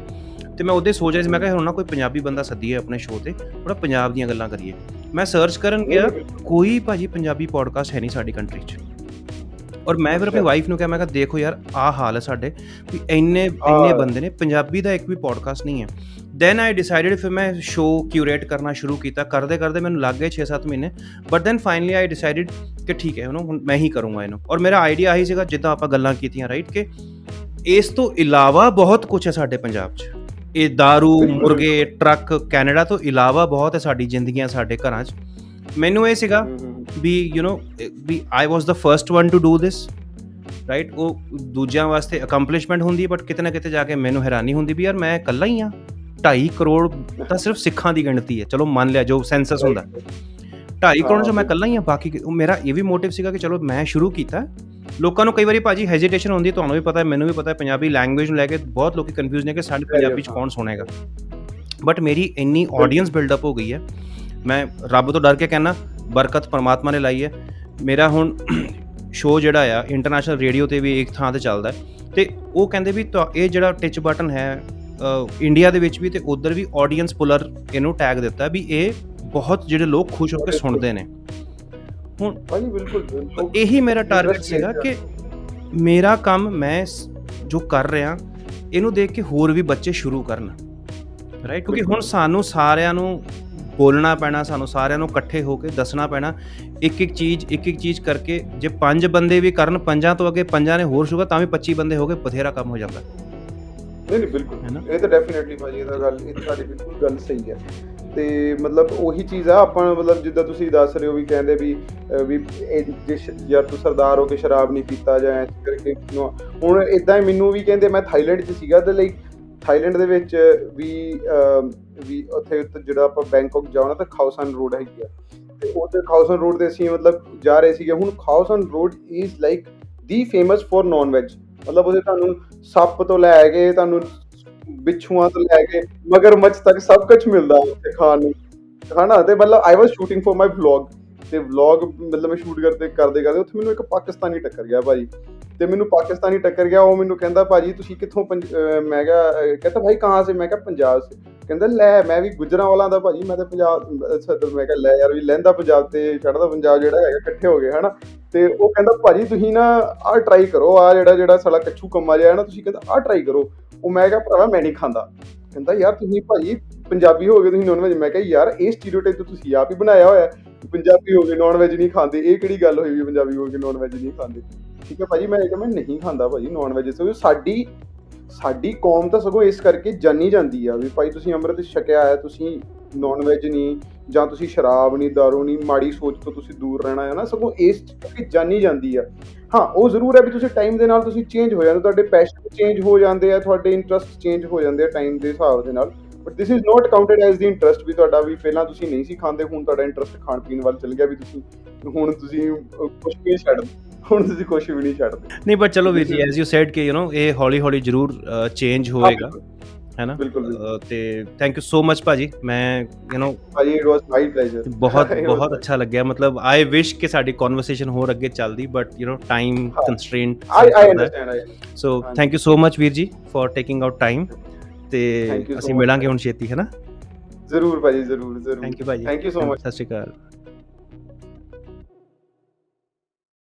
ਤੇ ਮੈਂ ਉਹਦੇ ਸੋਚ ਰਿਹਾ ਸੀ, ਮੈਂ ਕਿਹਾ ਹੁਣ ਨਾ ਕੋਈ ਪੰਜਾਬੀ ਬੰਦਾ ਸੱਦੀਏ ਆਪਣੇ ਸ਼ੋਅ ਤੇ, ਥੋੜਾ ਪੰਜਾਬ ਦੀਆਂ ਗੱਲਾਂ ਕਰੀਏ। ਮੈਂ ਸਰਚ ਕਰਨ ਗਿਆ, ਕੋਈ ਭਾਜੀ ਪੰਜਾਬੀ ਪੋਡਕਾਸਟ ਹੈ ਨਹੀਂ ਸਾਡੀ ਕੰਟਰੀ 'ਚ। ਔਰ ਮੈਂ ਫਿਰ ਆਪਣੀ ਵਾਈਫ ਨੂੰ ਕਿਹਾ, ਮੈਂ ਕਿਹਾ ਦੇਖੋ ਯਾਰ ਆਹ ਹਾਲ ਹੈ ਸਾਡੇ ਵੀ ਇੰਨੇ ਬੰਦੇ ਨੇ, ਪੰਜਾਬੀ ਦਾ ਇੱਕ ਵੀ ਪੋਡਕਾਸਟ ਨਹੀਂ ਹੈ। ਦੈਨ ਆਈ ਡਿਸਾਈਡਡ, ਫਿਰ ਮੈਂ ਸ਼ੋਅ ਕਿਊਰੇਟ ਕਰਨਾ ਸ਼ੁਰੂ ਕੀਤਾ, ਕਰਦੇ ਮੈਨੂੰ ਲੱਗ ਗਏ 6-7 ਮਹੀਨੇ, but then finally I decided ਕਿ ਠੀਕ ਹੈ ਹੁਣ ਮੈਂ ਹੀ ਕਰੂੰਗਾ ਇਹਨੂੰ। ਔਰ ਮੇਰਾ ਆਈਡੀਆ ਆਹੀ ਸੀਗਾ ਜਿੱਦਾਂ ਆਪਾਂ ਗੱਲਾਂ ਕੀਤੀਆਂ, ਰਾਈਟ, ਕਿ ਇਸ ਤੋਂ ਇਲਾਵਾ ਬਹੁਤ ਕੁਛ ਹੈ ਸਾਡੇ ਪੰਜਾਬ 'ਚ। ਇਹ ਦਾਰੂ, ਮੁਰਗੇ, ਟਰੱਕ, ਕੈਨੇਡਾ ਤੋਂ ਇਲਾਵਾ ਬਹੁਤ ਹੈ ਸਾਡੀ ਜ਼ਿੰਦਗੀਆਂ, ਸਾਡੇ ਘਰਾਂ 'ਚ। ਮੈਨੂੰ ਇਹ ਸੀਗਾ ਵੀ ਵੀ I was the first one to do this, right. ਉਹ ਦੂਜਿਆਂ ਵਾਸਤੇ ਅਕੰਪਲਿਸ਼ਮੈਂਟ ਹੁੰਦੀ, ਬਟ ਕਿਤੇ ਨਾ ਕਿਤੇ ਜਾ ਕੇ ਮੈਨੂੰ ਹੈਰਾਨੀ ਹੁੰਦੀ ਵੀ ਯਾਰ ਮੈਂ ਇਕੱਲਾ ਹੀ ਹਾਂ। 2.5 ਕਰੋੜ ਤਾਂ ਸਿਰਫ ਸਿੱਖਾਂ ਦੀ ਗਿਣਤੀ ਹੈ, ਚਲੋ ਮੰਨ ਲਿਆ ਜੋ ਸੈਂਸਸ ਹੁੰਦਾ, 2.5 ਕਰੋੜ 'ਚ ਮੈਂ ਇਕੱਲਾ ਹੀ ਹਾਂ। ਬਾਕੀ ਮੇਰਾ ਇਹ ਵੀ ਮੋਟਿਵ ਸੀਗਾ ਕਿ ਚਲੋ ਮੈਂ ਸ਼ੁਰੂ ਕੀਤਾ। ਲੋਕਾਂ ਨੂੰ ਕਈ ਵਾਰੀ ਭਾਜੀ ਹੈਜ਼ੀਟੇਸ਼ਨ ਹੁੰਦੀ, ਤੁਹਾਨੂੰ ਵੀ ਪਤਾ, ਮੈਨੂੰ ਵੀ ਪਤਾ, ਪੰਜਾਬੀ ਲੈਂਗੁਏਜ ਨੂੰ ਲੈ ਕੇ ਬਹੁਤ ਲੋਕੀ ਕਨਫਿਊਜ਼ ਨੇ ਕਿ ਸਾਡੇ ਪੰਜਾਬੀ 'ਚ ਕੌਣ ਸੁਣੇਗਾ। ਬਟ ਮੇਰੀ ਇੰਨੀ ਆਡੀਅנס ਬਿਲਡਅਪ ਹੋ ਗਈ ਹੈ, ਮੈਂ ਰੱਬ ਤੋਂ ਡਰ ਕੇ ਕਹਿੰਦਾ ਬਰਕਤ ਪਰਮਾਤਮਾ ਨੇ ਲਾਈ ਹੈ। ਮੇਰਾ ਹੁਣ ਸ਼ੋਅ ਜਿਹੜਾ ਆ ਇੰਟਰਨੈਸ਼ਨਲ ਰੇਡੀਓ 'ਤੇ ਵੀ ਇੱਕ ਥਾਂ 'ਤੇ ਚੱਲਦਾ ਅਤੇ ਉਹ ਕਹਿੰਦੇ ਵੀ ਇਹ ਜਿਹੜਾ ਟਿਚ ਬਟਨ ਹੈ ਇੰਡੀਆ ਦੇ ਵਿੱਚ ਵੀ ਅਤੇ ਉੱਧਰ ਵੀ ਆਡੀਅנס ਪੁਲਰ ਇਹਨੂੰ ਟੈਗ ਦਿੱਤਾ ਵੀ ਇਹ ਬਹੁਤ ਜਿਹੜੇ ਲੋਕ ਖੁਸ਼ ਹੋ ਕੇ ਸੁਣਦੇ ਨੇ। ਹੁਣ ਬਿਲਕੁਲ ਇਹੀ ਮੇਰਾ ਟਾਰਗੇਟ ਸੀਗਾ ਕਿ ਮੇਰਾ ਕੰਮ ਮੈਂ ਜੋ ਕਰ ਰਿਹਾ ਇਹਨੂੰ ਦੇਖ ਕੇ ਹੋਰ ਵੀ ਬੱਚੇ ਸ਼ੁਰੂ ਕਰਨ, ਰਾਈਟ। ਕਿਉਂਕਿ ਹੁਣ ਸਾਨੂੰ ਸਾਰਿਆਂ ਨੂੰ ਬੋਲਣਾ ਪੈਣਾ, ਸਾਨੂੰ ਸਾਰਿਆਂ ਨੂੰ ਇਕੱਠੇ ਹੋ ਕੇ ਦੱਸਣਾ ਪੈਣਾ, ਇੱਕ ਇੱਕ ਚੀਜ਼ ਕਰਕੇ। ਜੇ 5 ਬੰਦੇ ਵੀ ਕਰਨ, 5 ਤੋਂ ਅੱਗੇ 5 ਨੇ ਹੋਰ ਸ਼ੁਰੂ ਤਾਂ ਵੀ 25 ਬੰਦੇ ਹੋ ਗਏ, ਬਥੇਰਾ ਕੰਮ ਹੋ ਜਾਂਦਾ। ਨਹੀਂ ਬਿਲਕੁਲ, ਹੈ ਨਾ? ਇਹ ਤਾਂ ਡੈਫੀਨਿਟਲੀ ਭਾਜੀ, ਇਹ ਤਾਂ ਤੁਹਾਡੀ ਬਿਲਕੁਲ ਗੱਲ ਸਹੀ ਹੈ। ਤੇ ਮਤਲਬ ਉਹੀ ਚੀਜ਼ ਆ, ਆਪਾਂ ਮਤਲਬ ਜਿੱਦਾਂ ਤੁਸੀਂ ਦੱਸ ਰਹੇ ਹੋ ਵੀ ਕਹਿੰਦੇ ਵੀ ਯਾਰ ਤੂੰ ਸਰਦਾਰ ਹੋ ਕੇ ਸ਼ਰਾਬ ਨਹੀਂ ਪੀਤਾ ਜਾਂ ਐਂ ਕਰਕੇ ਹੁਣ ਇਦਾਂ ਹੀ ਮੈਨੂੰ ਵੀ ਕਹਿੰਦੇ, ਮੈਂ ਥਾਈਲੈਂਡ 'ਚ ਸੀਗਾ ਤੇ ਲਾਈਕ ਥਾਈਲੈਂਡ ਦੇ ਵਿੱਚ ਵੀ ਉੱਥੇ ਜਿਹੜਾ ਆਪਾਂ ਬੈਂਕਾਕ ਜਾਓ ਨਾ ਤਾਂ ਖਾਓਸਨ ਰੋਡ ਹੈਗੀ ਆ, ਤੇ ਉੱਥੇ ਖਾਓਸਨ ਰੋਡ ਤੇ ਅਸੀਂ ਮਤਲਬ ਜਾ ਰਹੇ ਸੀਗੇ। ਹੁਣ ਖਾਓਸਨ road is like the famous for non veg, ਮਤਲਬ ਉਹਦੇ ਤੁਹਾਨੂੰ ਸੱਪ ਤੋਂ ਲੈ ਕੇ ਤੁਹਾਨੂੰ ਬਿੱਛੂਆਂ ਤੋਂ ਲੈ ਕੇ ਮਗਰਮੱਛ ਤੱਕ ਸਭ ਕੁਝ ਮਿਲਦਾ ਉੱਥੇ ਖਾਣ ਨੂੰ, ਹਨਾ। ਤੇ ਮਤਲਬ ਆਈ ਵਾਜ਼ ਸ਼ੂਟਿੰਗ ਫॉर ਮਾਈ ਵਲੌਗ, ਤੇ ਵਲੌਗ ਮਤਲਬ ਮੈਂ ਸ਼ੂਟ ਕਰਦੇ ਉੱਥੇ ਮੈਨੂੰ ਇੱਕ ਪਾਕਿਸਤਾਨੀ ਟੱਕਰ ਗਿਆ ਭਾਜੀ, ਤੇ ਮੈਨੂੰ ਪਾਕਿਸਤਾਨੀ ਟੱਕਰ ਗਿਆ। ਉਹ ਮੈਨੂੰ ਕਹਿੰਦਾ ਭਾਜੀ ਤੁਸੀਂ ਕਿੱਥੋਂ ਮੈਂ ਕਿਹਾ, ਕਹਿੰਦਾ ਭਾਈ ਕਹਾਂ ਸੇ, ਮੈਂ ਕਿਹਾ ਪੰਜਾਬ ਸੇ। ਕਹਿੰਦਾ ਲੈ ਮੈਂ ਵੀ ਗੁਜਰਾਂਵਾਲਾ ਦਾ ਭਾਜੀ, ਮੈਂ ਤਾਂ ਪੰਜਾਬ। ਮੈਂ ਕਿਹਾ ਲੈ ਯਾਰ ਵੀ ਲਹਿੰਦਾ ਪੰਜਾਬ ਤੇ ਚੜ੍ਹਦਾ ਪੰਜਾਬ ਜਿਹੜਾ ਹੈਗਾ ਇਕੱਠੇ ਹੋ ਗਏ, ਹਨਾ। ਤੇ ਉਹ ਕਹਿੰਦਾ ਭਾਜੀ ਤੁਸੀਂ ਨਾ ਆਹ ਟਰਾਈ ਕਰੋ, ਆਹ ਜਿਹੜਾ ਸਾਲਾ ਕੱਛੂ ਕੰਮਾ ਜਿਹਾ ਨਾ, ਤੁਸੀਂ ਕਹਿੰਦਾ ਆਹ ਟਰਾਈ ਕਰੋ। ਉਹ ਮੈਂ ਕਿਹਾ ਭਰਾਵਾ ਮੈਂ ਨਹੀਂ ਖਾਂਦਾ। ਕਹਿੰਦਾ ਯਾਰ ਤੁਸੀਂ ਭਾਜੀ ਪੰਜਾਬੀ ਹੋ ਗਏ, ਤੁਸੀਂ ਨੌਨ ਵੈਜ। ਮੈਂ ਕਿਹਾ ਯਾਰ ਇਹ ਸਟੀਰੀਓਟਾਈਪ ਤਾਂ ਤੁਸੀਂ ਆਪ ਹੀ ਬਣਾਇਆ ਹੋਇਆ, ਪੰਜਾਬੀ ਹੋ ਗਏ ਨੌਨ ਵੈਜ ਨਹੀਂ ਖਾਂਦੇ, ਇਹ ਕਿਹੜੀ ਗੱਲ ਹੋਈ ਵੀ ਪੰਜਾਬੀ ਹੋ ਕੇ ਨੌਨ ਵੈਜ ਨਹੀਂ ਖਾਂਦੇ। ਠੀਕ ਹੈ ਭਾਜੀ, ਮੈਂ ਨਹੀਂ ਖਾਂਦਾ ਭਾਜੀ ਨੌਨ ਵੈਜ। ਸੋ ਸਾਡੀ ਕੌਮ ਤਾਂ ਸਗੋਂ ਇਸ ਕਰਕੇ ਜਾਣੀ ਜਾਂਦੀ ਆ ਵੀ ਭਾਈ ਤੁਸੀਂ ਅੰਮ੍ਰਿਤ ਛਕਿਆ ਹੈ, ਤੁਸੀਂ ਨੌਨ ਵੈਜ ਨਹੀਂ, ਜਾਂ ਤੁਸੀਂ ਸ਼ਰਾਬ ਨਹੀਂ, ਦਾਰੂ ਨਹੀਂ, ਮਾੜੀ ਸੋਚ ਤੋਂ ਤੁਸੀਂ ਦੂਰ ਰਹਿਣਾ ਹੈ ਨਾ, ਸਗੋਂ ਇਸ ਕਰਕੇ ਜਾਣੀ ਜਾਂਦੀ ਆ। ਹਾਂ ਉਹ ਜ਼ਰੂਰ ਹੈ ਵੀ ਤੁਸੀਂ ਟਾਈਮ ਦੇ ਨਾਲ ਤੁਸੀਂ ਚੇਂਜ ਹੋ ਜਾਂਦੇ, ਤੁਹਾਡੇ ਪੈਸ਼ਨ ਚੇਂਜ ਹੋ ਜਾਂਦੇ ਆ, ਤੁਹਾਡੇ ਇੰਟਰਸਟ ਚੇਂਜ ਹੋ ਜਾਂਦੇ ਆ ਟਾਈਮ ਦੇ ਹਿਸਾਬ ਦੇ ਨਾਲ, but this is not counted as the interest ਵੀ ਤੁਹਾਡਾ ਵੀ ਪਹਿਲਾਂ ਤੁਸੀਂ ਨਹੀਂ ਸੀ ਖਾਂਦੇ, ਹੁਣ ਤੁਹਾਡਾ ਇੰਟਰਸਟ ਖਾਣ ਪੀਣ ਵੱਲ ਚੱਲ ਗਿਆ, ਵੀ ਤੁਸੀਂ ਹੁਣ ਤੁਸੀਂ ਕੁਛ ਵੀ ਛੱਡ, ਹੁਣ ਤੁਸੀਂ ਕੁਛ ਵੀ ਨਹੀਂ ਛੱਡਦੇ। ਨਹੀਂ ਬਟ ਚਲੋ ਵੀਰ ਜੀ, ਐਜ਼ ਯੂ ਸੈਡ ਕਿ ਇਹ ਹੌਲੀ ਹੌਲੀ ਜ਼ਰੂਰ ਚੇਂਜ ਹੋਏਗਾ, ਹੈ ਨਾ। ਬਿਲਕੁਲ। ਤੇ ਥੈਂਕ ਯੂ ਸੋ ਮਚ ਭਾਜੀ, ਮੈਂ ਭਾਜੀ ਇਟ ਵਾਸ ਮਾਈ ਪਲੇਜ਼ਰ, ਬਹੁਤ ਅੱਛਾ ਲੱਗਿਆ। ਮਤਲਬ ਆਈ ਵਿਸ਼ ਕਿ ਸਾਡੀ ਕਨਵਰਸੇਸ਼ਨ ਹੋਰ ਅੱਗੇ ਚੱਲਦੀ, but time constraint. I understand. So thank you so much ਵੀਰ ਜੀ ਫॉर ਟੇਕਿੰਗ ਆਊਟ ਟਾਈਮ, ਤੇ ਅਸੀਂ ਮਿਲਾਂਗੇ ਹੁਣ ਛੇਤੀ, ਹੈ ਨਾ। ਜ਼ਰੂਰ ਭਾਜੀ, ਜ਼ਰੂਰ। ਥੈਂਕ ਯੂ ਭਾਜੀ, ਥੈਂਕ ਯੂ ਸੋ ਮਚ। ਸਤਿ ਸ਼੍ਰੀ ਅਕਾਲ।